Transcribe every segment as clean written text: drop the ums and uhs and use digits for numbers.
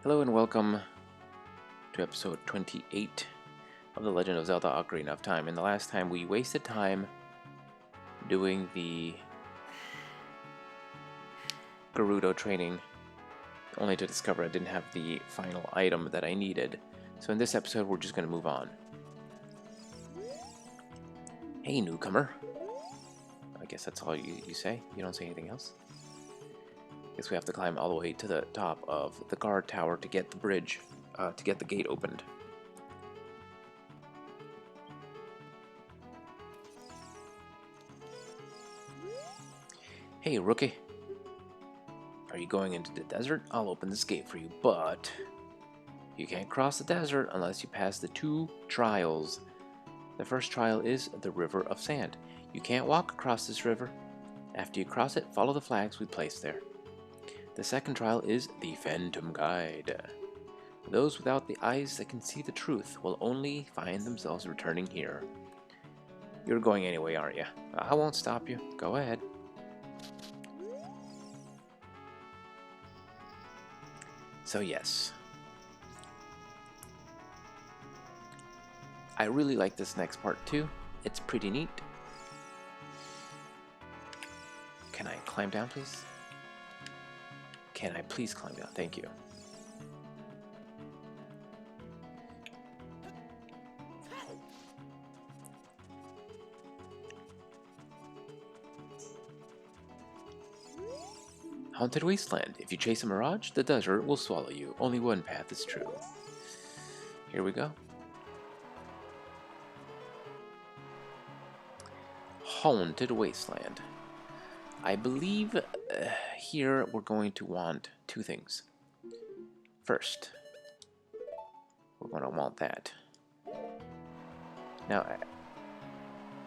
Hello and welcome to episode 28 of The Legend of Zelda Ocarina of Time. And the last time we wasted time doing the Gerudo training, only to discover I didn't have the final item that I needed. So in this episode we're just going to move on. Hey newcomer. I guess that's all you say? You don't say anything else? Guess we have to climb all the way to the top of the guard tower to get the bridge, to get the gate opened. Hey, rookie. Are you going into the desert? I'll open this gate for you, but you can't cross the desert unless you pass the 2 trials. The first trial is the River of Sand. You can't walk across this river. After you cross it, follow the flags we placed there. The second trial is the Phantom Guide. Those without the eyes that can see the truth will only find themselves returning here. You're going anyway, aren't you? I won't stop you. Go ahead. So yes. I really like this next part too. It's pretty neat. Can I climb down, please? Can I please climb down? Thank you. Haunted Wasteland. If you chase a mirage, the desert will swallow you. Only one path is true. Here we go. Haunted Wasteland. I believe here we're going to want 2 things. First, we're going to want that. Now,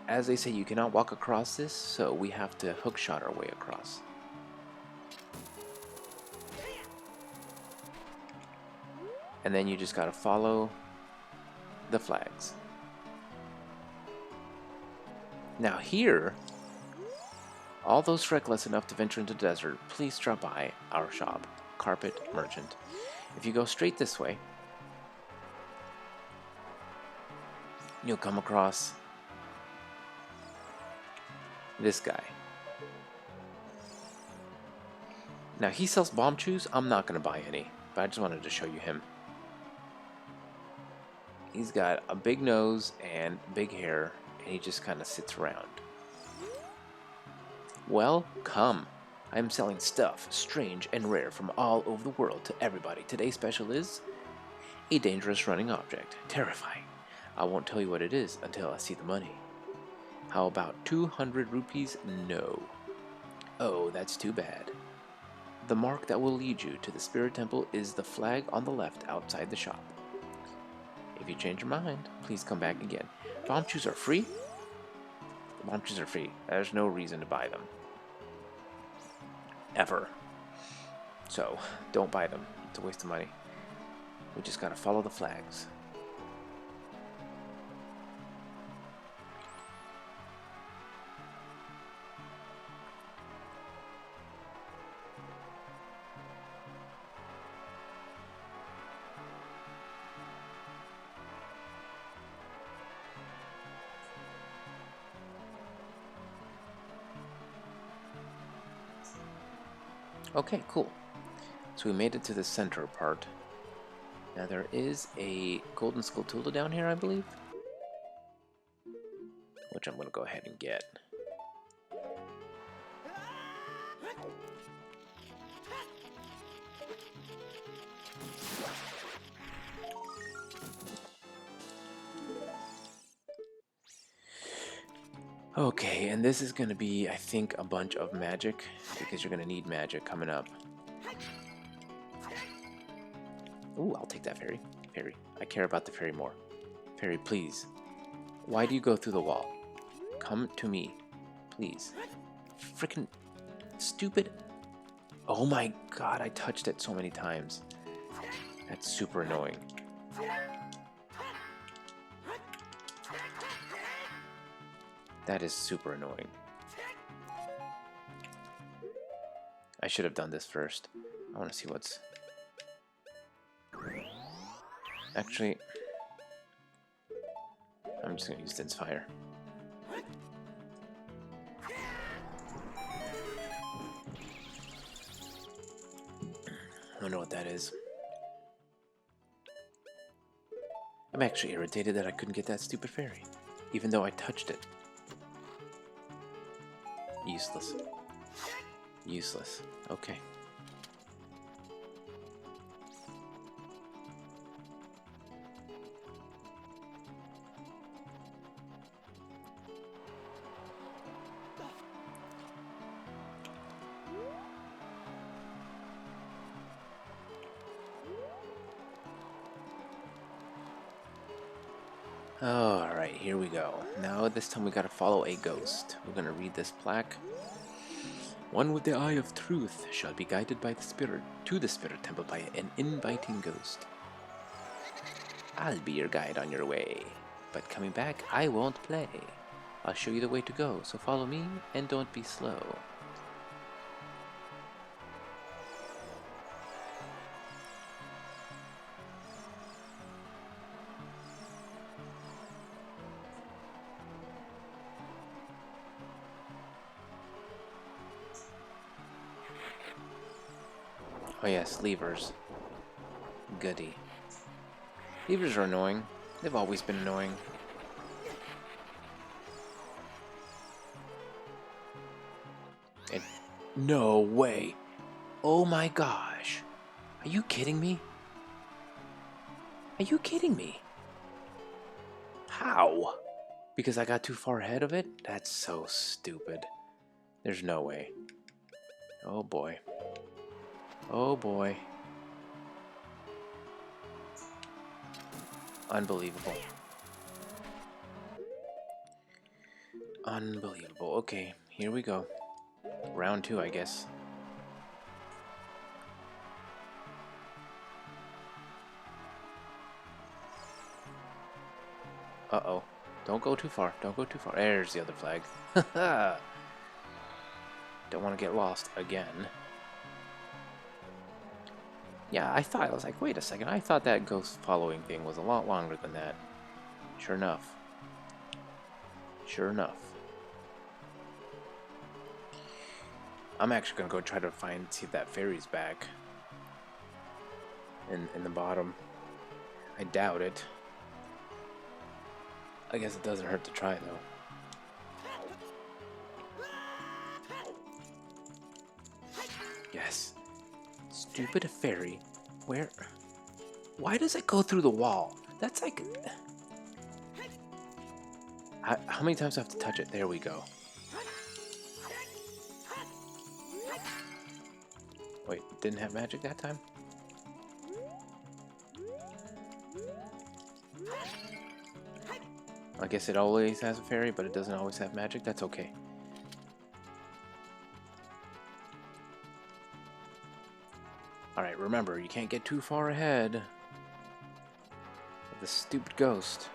as they say, you cannot walk across this, so we have to hookshot our way across. And then you just gotta follow the flags. Now here, all those reckless enough to venture into the desert, please drop by our shop, Carpet Merchant. If you go straight this way, you'll come across this guy. Now he sells bomb chews. I'm not gonna buy any, but I just wanted to show you him. He's got a big nose and big hair, and he just kind of sits around. Well, come. I'm selling stuff strange and rare from all over the world to everybody. Today's special is a dangerous running object. Terrifying. I won't tell you what it is until I see the money. How about 200 rupees? No. Oh, that's too bad. The mark that will lead you to the Spirit Temple is the flag on the left outside the shop. If you change your mind, please come back again. Bomb chews are free? Bomb chews are free. There's no reason to buy them. Ever. So, don't buy them. It's a waste of money. We just gotta follow the flags. Okay, cool. So we made it to the center part. Now there is a golden Skulltula down here, I believe. Which I'm going to go ahead and get. Okay, and this is going to be, I think, a bunch of magic, because you're going to need magic coming up. Ooh, I'll take that fairy. Fairy. I care about the fairy more. Fairy, please. Why do you go through the wall? Come to me. Please. Frickin' stupid. Oh my god, I touched it so many times. That's super annoying. That is super annoying. I should have done this first. I want to see what's... Actually, I'm just gonna use Din's Fire. I don't know what that is. I'm actually irritated that I couldn't get that stupid fairy, even though I touched it. Useless. Useless. Okay. Alright, here we go. Now this time we gotta follow a ghost. We're gonna read this plaque. One with the eye of truth shall be guided by the spirit to the spirit temple by an inviting ghost. I'll be your guide on your way, but coming back I won't play. I'll show you the way to go, so follow me and don't be slow. Oh yes, levers. Goody. Levers are annoying. They've always been annoying. And no way. Oh my gosh. Are you kidding me? Are you kidding me? How? Because I got too far ahead of it? That's so stupid. There's no way. Oh boy. Oh boy. Unbelievable. Unbelievable. Okay, here we go. Round 2, I guess. Uh-oh. Don't go too far. Don't go too far. There's the other flag. Don't want to get lost again. Yeah, I was like, wait a second. I thought that ghost following thing was a lot longer than that. Sure enough. Sure enough. I'm actually going to go try to see if that fairy's back. In the bottom. I doubt it. I guess it doesn't hurt to try, though. Yes. Stupid fairy. Where? Why does it go through the wall? That's like... How many times do I have to touch it? There we go. Wait, it didn't have magic that time? I guess it always has a fairy, but it doesn't always have magic. That's okay. Alright, remember, you can't get too far ahead of the stupid ghost.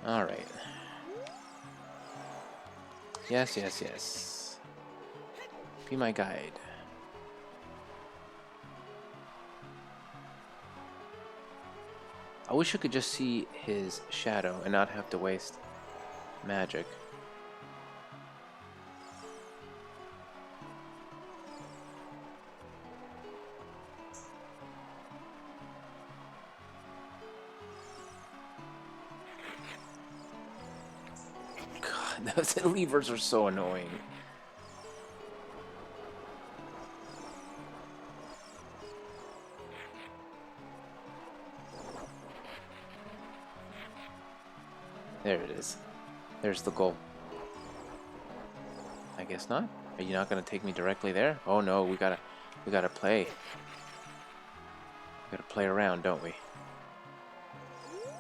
Alright. Yes, yes, yes. Be my guide. I wish I could just see his shadow and not have to waste magic. God, those levers are so annoying. There it is. There's the goal. I guess not. Are you not gonna take me directly there? Oh no, we gotta play. We gotta play around, don't we?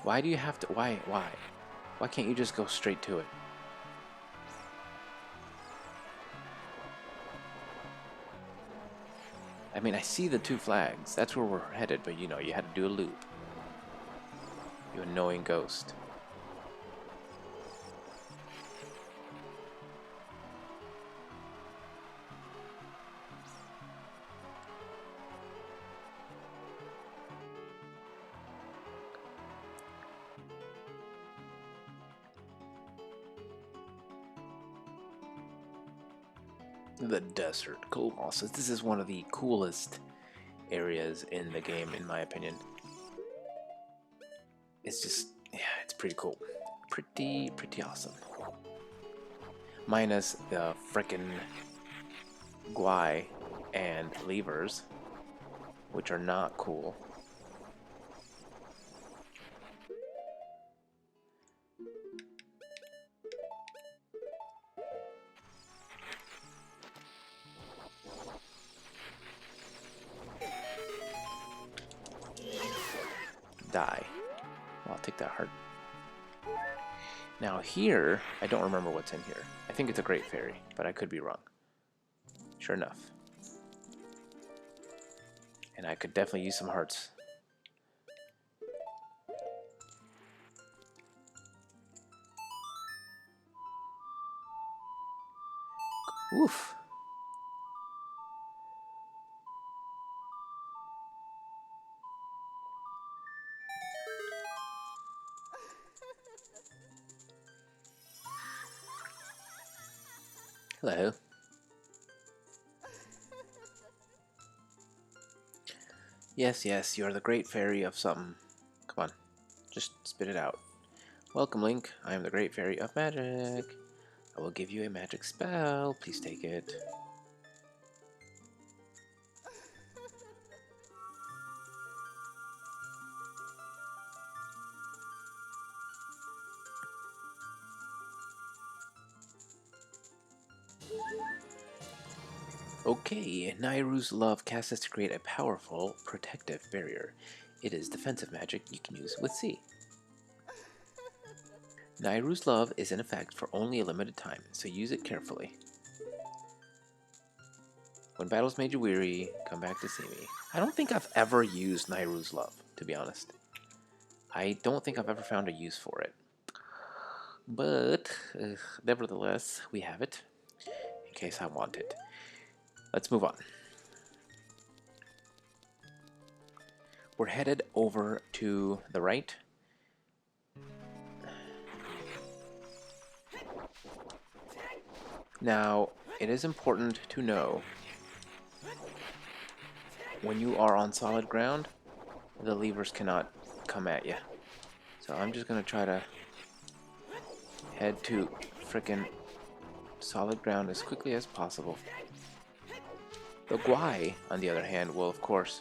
Why do you have to? Why? Why can't you just go straight to it? I mean, I see the 2 flags. That's where we're headed, but you know, you had to do a loop. You annoying ghost. The Desert Colossus. This is one of the coolest areas in the game, in my opinion. It's just, yeah, it's pretty cool. Pretty awesome. Minus the frickin' Guai and levers, which are not cool. Die. Well, I'll take that heart. Now here, I don't remember what's in here. I think it's a Great Fairy, but I could be wrong. Sure enough. And I could definitely use some hearts. Oof. Hello. Yes, yes, you're the Great Fairy of something. Come on, just spit it out. Welcome, Link. I am the Great Fairy of Magic. I will give you a magic spell. Please take it. Okay, Nairu's love casts us to create a powerful, protective barrier. It is defensive magic you can use with C. Nairu's love is in effect for only a limited time, so use it carefully. When battles made you weary, come back to see me. I don't think I've ever used Nairu's love, to be honest. I don't think I've ever found a use for it. But, nevertheless, we have it, in case I want it. Let's move on. We're headed over to the right. Now, it is important to know when you are on solid ground, the levers cannot come at you. So I'm just going to try to head to frickin' solid ground as quickly as possible. The Guai, on the other hand, will of course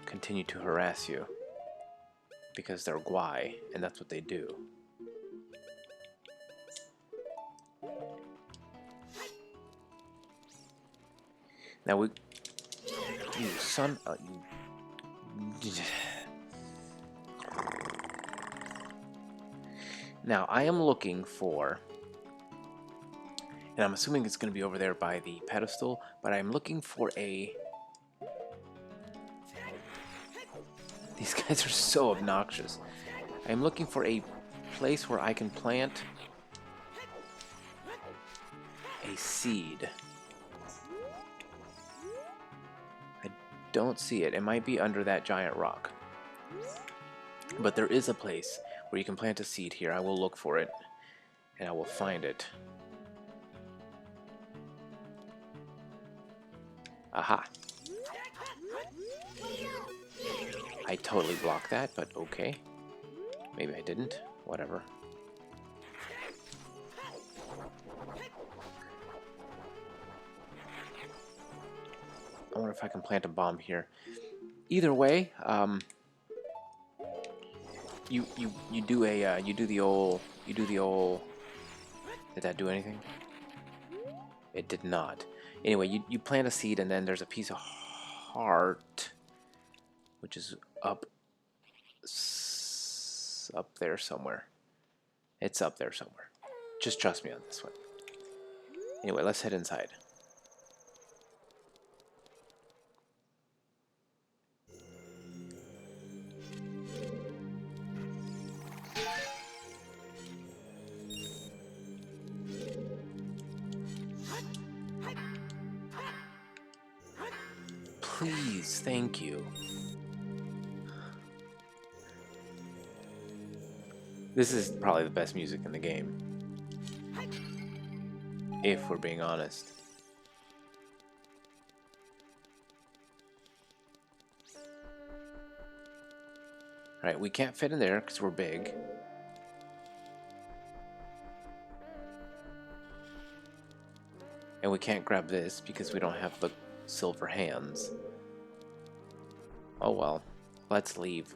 continue to harass you because they're Guai, and that's what they do. Now we... You son... you... Now, I am looking for... And I'm assuming it's going to be over there by the pedestal, but I'm looking for a... These guys are so obnoxious. I'm looking for a place where I can plant a seed. I don't see it. It might be under that giant rock. But there is a place where you can plant a seed here. I will look for it, and I will find it. Aha. I totally blocked that, but okay. Maybe I didn't. Whatever. I wonder if I can plant a bomb here. Either way, you do the old. Did that do anything? It did not. Anyway, you plant a seed, and then there's a piece of heart, which is up there somewhere. It's up there somewhere. Just trust me on this one. Anyway, let's head inside. Please, thank you. This is probably the best music in the game, if we're being honest. Alright, we can't fit in there because we're big. And we can't grab this because we don't have the silver hands. Oh well, let's leave.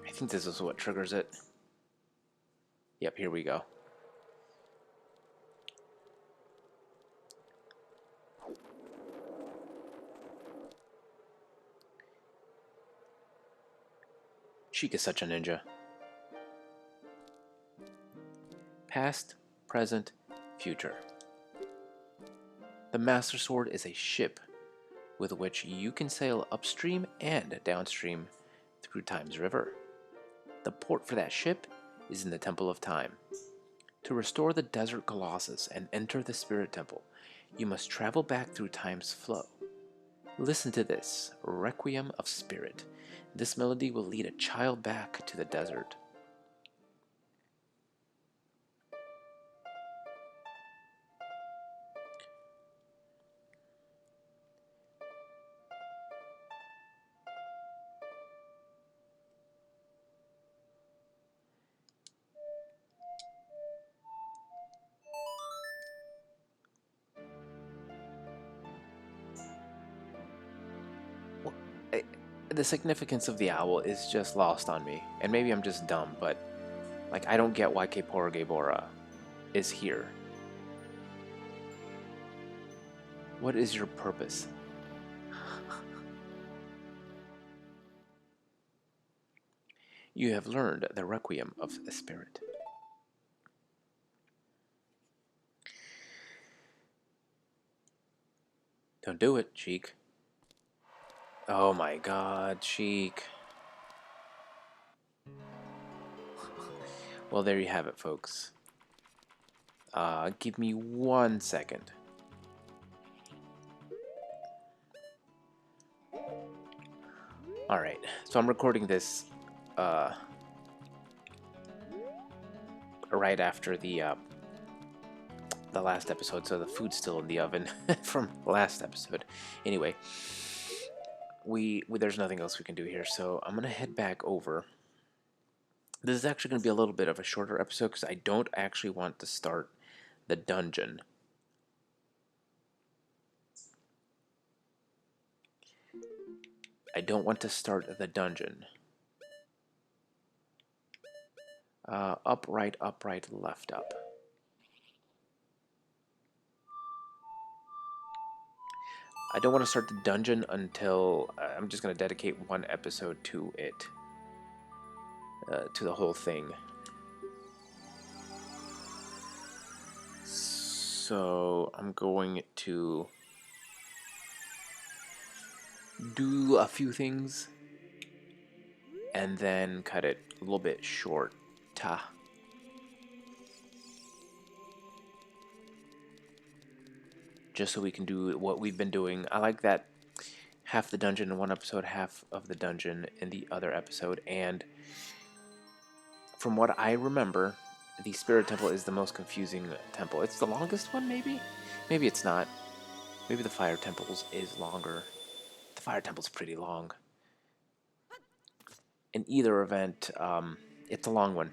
I think this is what triggers it. Yep, here we go. Sheik is such a ninja. Past, present, future. The Master Sword is a ship with which you can sail upstream and downstream through Time's River. The port for that ship is in the Temple of Time. To restore the Desert Colossus and enter the Spirit Temple, you must travel back through Time's flow. Listen to this, Requiem of Spirit. This melody will lead a child back to the desert. The significance of the owl is just lost on me, and maybe I'm just dumb, but like I don't get why Keporagabora is here. What is your purpose? You have learned the Requiem of the Spirit. Don't do it, Sheik. Oh my god, Sheik. Well, there you have it, folks. Give me 1 second. Alright, so I'm recording this right after the last episode, so the food's still in the oven from last episode. Anyway, there's nothing else we can do here, so I'm gonna head back over. This is actually gonna be a little bit of a shorter episode because I don't actually want to start the dungeon. I don't want to start the dungeon. Up, right, left, up. I don't want to start the dungeon until I'm just going to dedicate 1 episode to it. To the whole thing. So I'm going to do a few things and then cut it a little bit short. Just so we can do what we've been doing. I like that half the dungeon in 1 episode, half of the dungeon in the other episode. And from what I remember, the Spirit Temple is the most confusing temple. It's the longest one, maybe? Maybe it's not. Maybe the Fire Temples is longer. The Fire Temple's pretty long. In either event, it's a long one.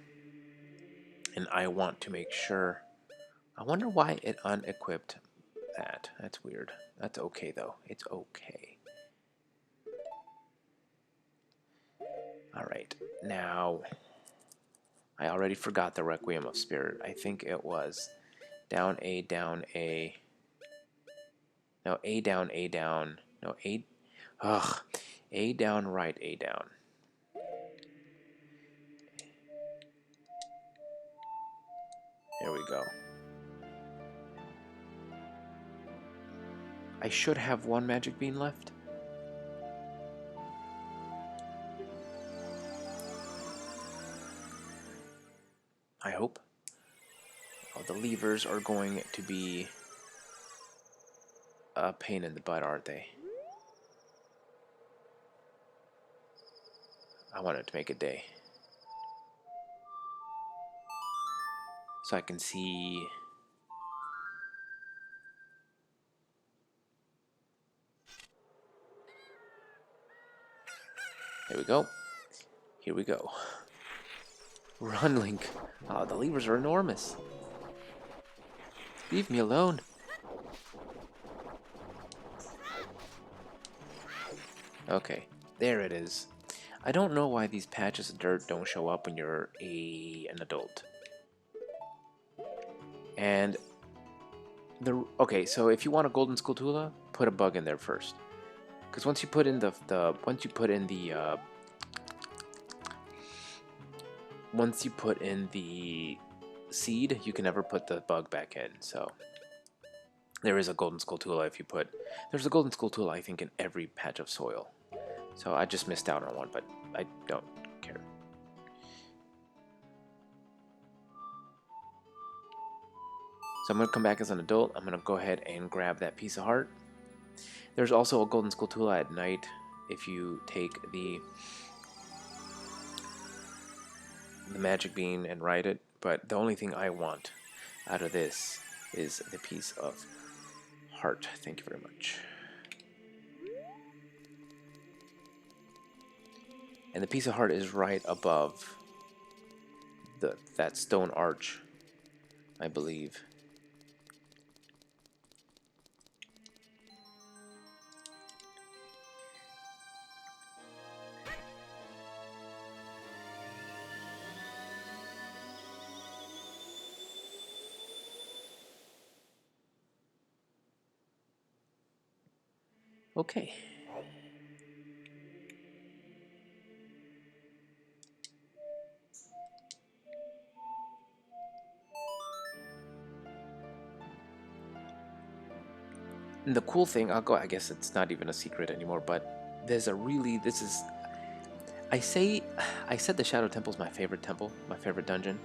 And I want to make sure... I wonder why it unequipped that. That's weird. That's okay, though. It's okay. Alright, now... I already forgot the Requiem of Spirit. I think it was down, A, down, A. No, A, down, A, down. No, A... Ugh. A, down, right, A, down. There we go. I should have 1 magic bean left. I hope. Oh, the levers are going to be a pain in the butt, aren't they? I wanted to make a day. So I can see... There we go. Here we go. Run, Link. Oh, the levers are enormous. Leave me alone. Okay, there it is. I don't know why these patches of dirt don't show up when you're an adult. And okay, so if you want a golden Skulltula, put a bug in there first. Because once you put in the seed, you can never put the bug back in. So there is a golden Skulltula if you put. There's a golden Skulltula I think in every patch of soil. So I just missed out on one, but I don't care. So I'm going to come back as an adult. I'm going to go ahead and grab that piece of heart. There's also a golden Skulltula at night if you take the magic bean and ride it. But the only thing I want out of this is the piece of heart. Thank you very much. And the piece of heart is right above that stone arch, I believe. Okay. And the cool thing, I guess it's not even a secret anymore, but I said the Shadow Temple is my favorite temple, my favorite dungeon,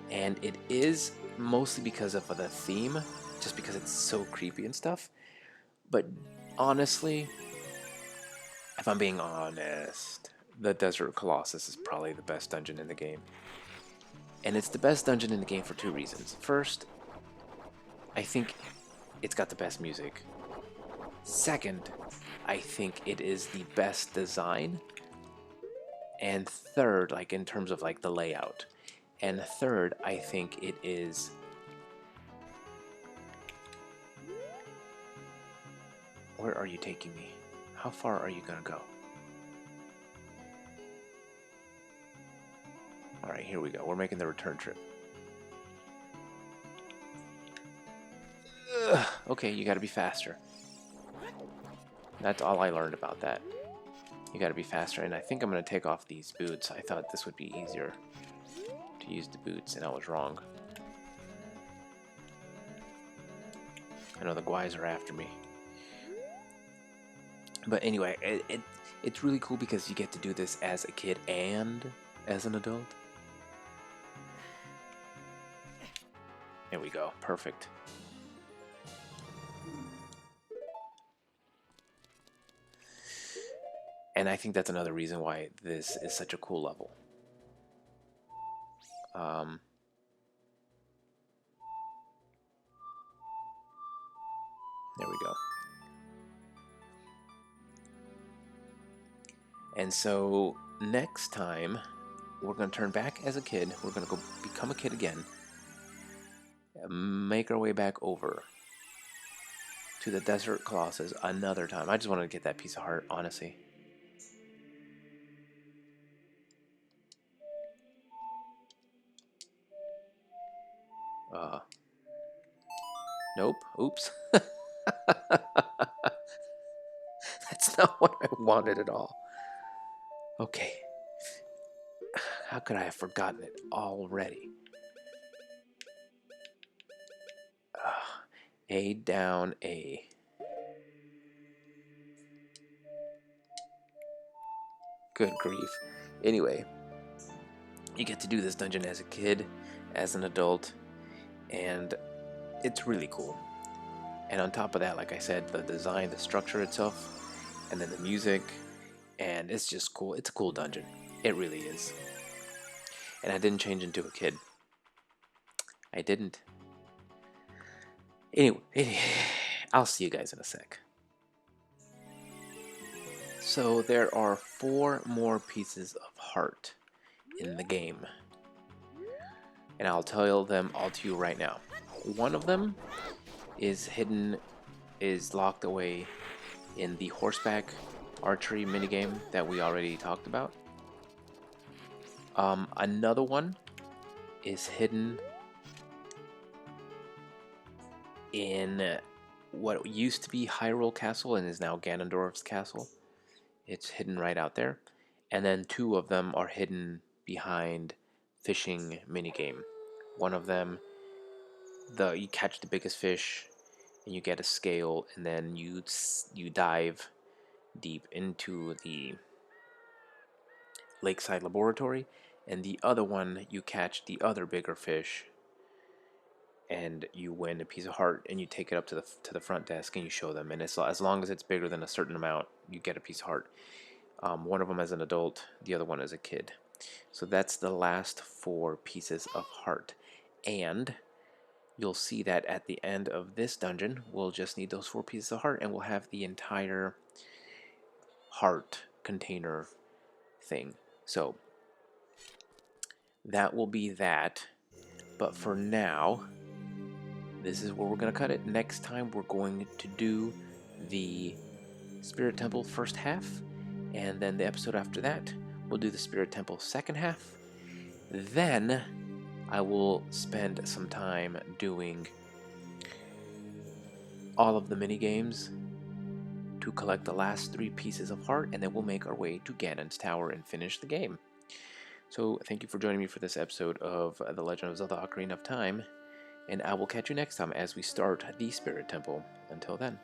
and it is mostly because of the theme, just because it's so creepy and stuff. But honestly, if I'm being honest, the Desert Colossus is probably the best dungeon in the game. And it's the best dungeon in the game for two reasons. First, I think it's got the best music. Second, I think it is the best design. And third, like in terms of like the layout. And third, I think it is... Where are you taking me? How far are you gonna go? Alright, here we go. We're making the return trip. Ugh. Okay, you gotta be faster. That's all I learned about that. You gotta be faster, and I think I'm gonna take off these boots. I thought this would be easier to use the boots, and I was wrong. I know the guys are after me. But anyway, it's really cool because you get to do this as a kid and as an adult. There we go. Perfect. And I think that's another reason why this is such a cool level. There we go. And so next time, we're going to turn back as a kid. We're going to go become a kid again. Make our way back over to the Desert Colossus another time. I just wanted to get that piece of heart, honestly. Nope. Oops. That's not what I wanted at all. Okay. How could I have forgotten it already? A down A. Good grief. Anyway, you get to do this dungeon as a kid, as an adult, and it's really cool. And on top of that, like I said, the design, the structure itself, and then the music, and it's just cool. It's a cool dungeon. It really is. And I didn't change into a kid. I didn't. Anyway, I'll see you guys in a sec. So there are 4 more pieces of heart in the game, and I'll tell them all to you right now. One of them is hidden, is locked away in the horseback archery minigame that we already talked about. Another one is hidden in what used to be Hyrule Castle and is now Ganondorf's castle. It's hidden right out there. And then 2 of them are hidden behind fishing minigame. One of them, you catch the biggest fish and you get a scale, and then you dive deep into the lakeside laboratory, and the other one you catch the other bigger fish and you win a piece of heart, and you take it up to the front desk and you show them, and as long as it's bigger than a certain amount, you get a piece of heart. One of them as an adult, the other one as a kid. So that's the last 4 pieces of heart, and you'll see that at the end of this dungeon, we'll just need those 4 pieces of heart, and we'll have the entire heart container thing. So that will be that. But for now, this is where we're going to cut it. Next time, we're going to do the Spirit Temple first half, and then the episode after that, we'll do the Spirit Temple second half. Then I will spend some time doing all of the mini games to collect the last 3 pieces of heart, and then we'll make our way to Ganon's Tower and finish the game. So thank you for joining me for this episode of The Legend of Zelda: Ocarina of Time, and I will catch you next time as we start the Spirit Temple. Until then.